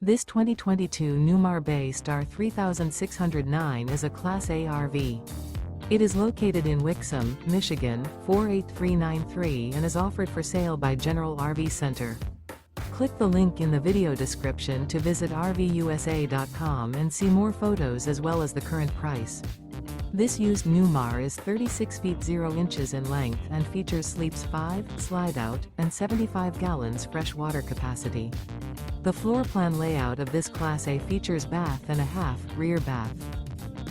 This 2022 Newmar Bay Star 3609 is a Class A RV. It is located in Wixom, Michigan, 48393 and is offered for sale by General RV Center. Click the link in the video description to visit RVUSA.com and see more photos as well as the current price. This used Newmar is 36 feet 0 inches in length and features sleeps 5, slide-out, and 75 gallons fresh water capacity. The floor plan layout of this Class A features bath and a half, rear bath.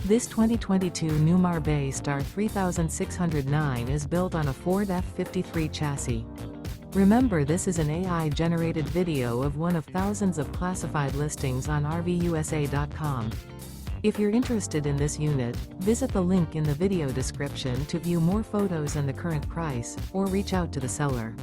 This 2022 Newmar Bay Star 3609 is built on a Ford F-53 chassis. Remember, this is an AI-generated video of one of thousands of classified listings on RVUSA.com. If you're interested in this unit, visit the link in the video description to view more photos and the current price, or reach out to the seller.